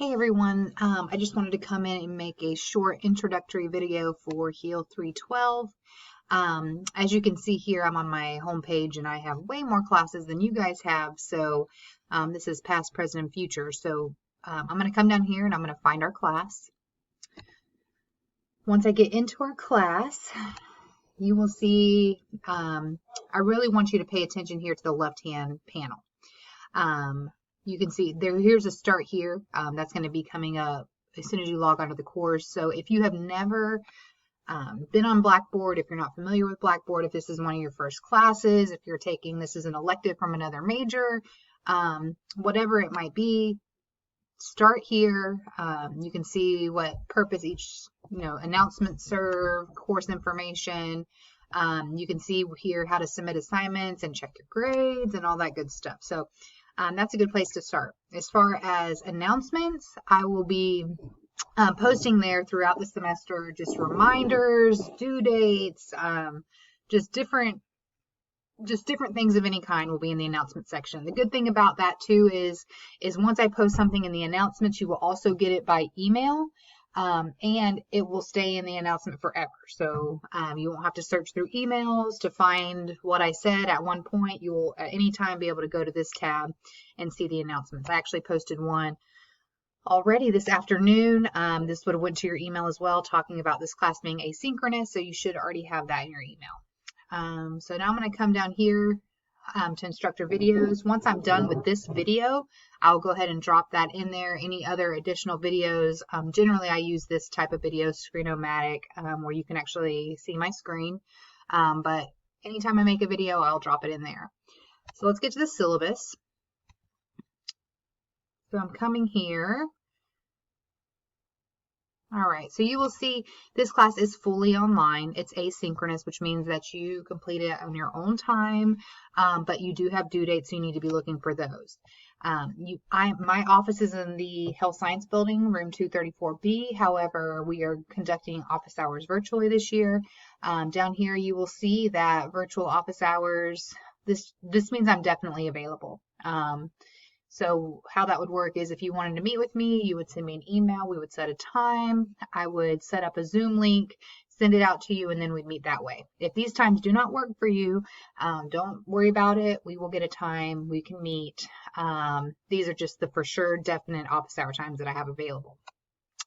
Hey everyone, I just wanted to come in and make a short introductory video for Heal 312. As you can see here, I'm on my homepage and I have way more classes than you guys have, so this is past, present, and future. So I'm going to come down here and I'm going to find our class. Once I get into our class, you will see, I really want you to pay attention here to the left-hand panel. You can see here's a start here. That's going to be coming up as soon as you log onto the course. So if you have never been on Blackboard, if you're not familiar with Blackboard, if this is one of your first classes, if you're taking this as an elective from another major, whatever it might be, start here. You can see what purpose each announcements serve, course information. You can see here how to submit assignments and check your grades and all that good stuff. So that's a good place to start. As far as announcements, I will be posting there throughout the semester, just reminders, due dates, just different things of any kind will be in the announcement section. The good thing about that too is once I post something in the announcements, you will also get it by email. And it will stay in the announcement forever. So you won't have to search through emails to find what I said at one point. You will at any time be able to go to this tab and see the announcements. I actually posted one already this afternoon. This would have went to your email as well, talking about this class being asynchronous. So you should already have that in your email. So now I'm going to come down here to instructor videos. Once I'm done with this video, I'll go ahead and drop that in there. Any other additional videos, generally I use this type of video, Screen-O-Matic, where you can actually see my screen. But anytime I make a video, I'll drop it in there. So let's get to the syllabus. So I'm coming here. All right, so you will see this class is fully online. It's asynchronous, which means that you complete it on your own time, but you do have due dates, so you need to be looking for those. My office is in the Health Science Building, room 234B. However, we are conducting office hours virtually this year. Down here, you will see that virtual office hours, this means I'm definitely available. So how that would work is if you wanted to meet with me, you would send me an email, we would set a time, I would set up a Zoom link, send it out to you, and then we'd meet that way. If these times do not work for you, don't worry about it. We will get a time, we can meet. These are just the for sure definite office hour times that I have available.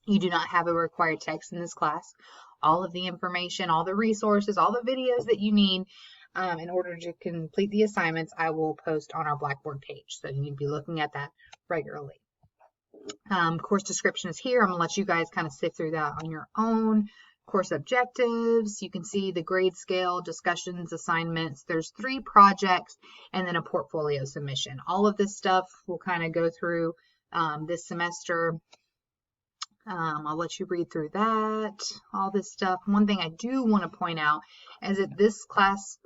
You do not have a required text in this class. All of the information, all the resources, all the videos that you need in order to complete the assignments, I will post on our Blackboard page. So you need to be looking at that regularly. Course description is here. I'm going to let you guys kind of sift through that on your own. Course objectives. You can see the grade scale, discussions, assignments. There's 3 projects and then a portfolio submission. All of this stuff we'll kind of go through this semester. I'll let you read through that, all this stuff. One thing I do want to point out is that this class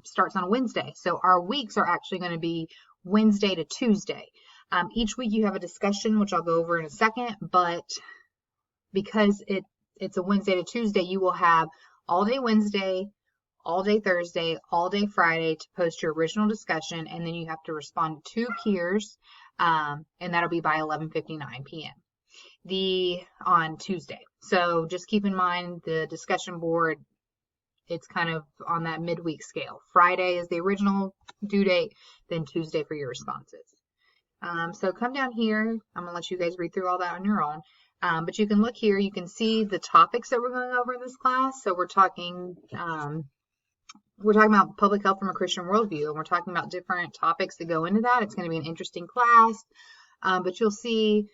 starts on Wednesday. So our weeks are actually going to be Wednesday to Tuesday. Each week you have a discussion, which I'll go over in a second, but because it's a Wednesday to Tuesday, you will have all day Wednesday, all day Thursday, all day Friday to post your original discussion, and then you have to respond to 2 peers, and that'll be by 11:59 p.m. on Tuesday. So just keep in mind the discussion board, it's kind of on that midweek scale. Friday is the original due date, then Tuesday for your responses. So come down here. I'm going to let you guys read through all that on your own. But you can look here. You can see the topics that we're going over in this class. So we're talking about public health from a Christian worldview, and we're talking about different topics that go into that. It's going to be an interesting class, but you'll see.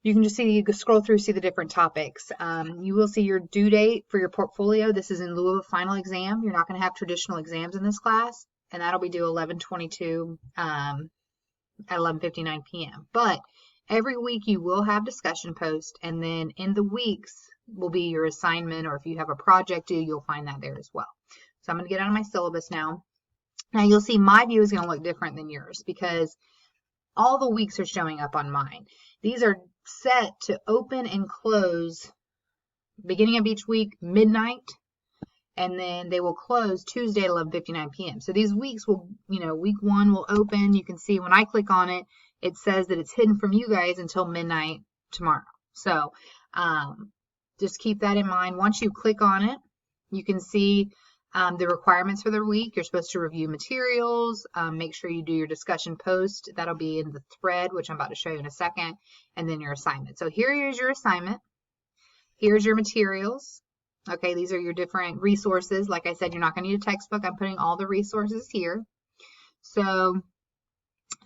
You can just see, you can scroll through, see the different topics. You will see your due date for your portfolio. This is in lieu of a final exam. You're not going to have traditional exams in this class, and that'll be due 11/22 at 11:59 p.m. But every week you will have discussion posts, and then in the weeks will be your assignment, or if you have a project due, you'll find that there as well. So I'm going to get out of my syllabus now. Now you'll see my view is going to look different than yours because all the weeks are showing up on mine. These are set to open and close beginning of each week midnight, and then they will close Tuesday at 11:59 p.m. So these weeks will, week 1 will open. You can see when I click on it, it says that it's hidden from you guys until midnight tomorrow. So just keep that in mind. Once you click on it, you can see the requirements for the week. You're supposed to review materials, make sure you do your discussion post. That'll be in the thread, which I'm about to show you in a second, and then your assignment. So here is your assignment. Here's your materials. Okay, these are your different resources. Like I said, you're not going to need a textbook. I'm putting all the resources here. So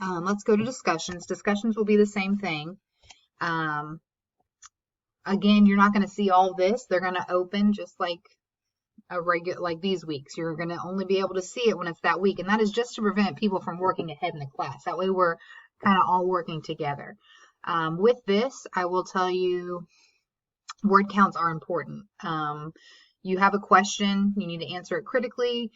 let's go to discussions. Discussions will be the same thing. Again, you're not going to see all this. They're going to open just like a regular, like these weeks. You're going to only be able to see it when it's that week, and that is just to prevent people from working ahead in the class. That way we're kind of all working together. With this, I will tell you word counts are important. You have a question, you need to answer it critically.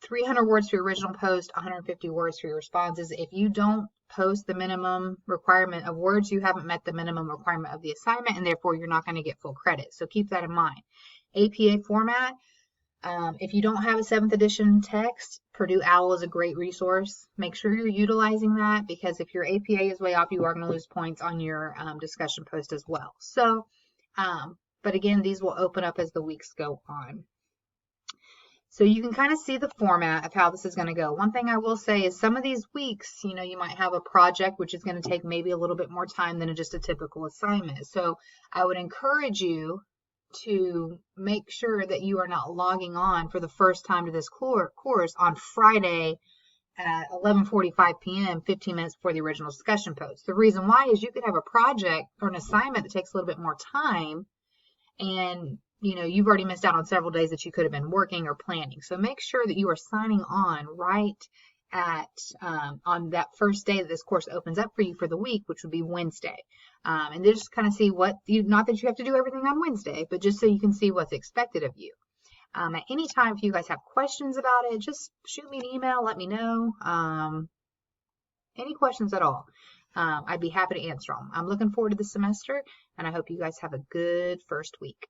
300 words for your original post, 150 words for your responses. If you don't post the minimum requirement of words, you haven't met the minimum requirement of the assignment, and therefore you're not going to get full credit. So keep that in mind. APA format, if you don't have a 7th edition text, Purdue OWL is a great resource. Make sure you're utilizing that, because if your APA is way off, you are going to lose points on your discussion post as well. So, but again, these will open up as the weeks go on. So you can kind of see the format of how this is going to go. One thing I will say is some of these weeks, you might have a project which is going to take maybe a little bit more time than just a typical assignment. So I would encourage you to make sure that you are not logging on for the first time to this course on Friday at 11:45 p.m., 15 minutes before the original discussion post. The reason why is you could have a project or an assignment that takes a little bit more time, and you've already missed out on several days that you could have been working or planning. So make sure that you are signing on right at on that first day that this course opens up for you for the week, which would be Wednesday. And just kind of see not that you have to do everything on Wednesday, but just so you can see what's expected of you. At any time, if you guys have questions about it, just shoot me an email, let me know. Any questions at all. I'd be happy to answer them. I'm looking forward to the semester, and I hope you guys have a good first week.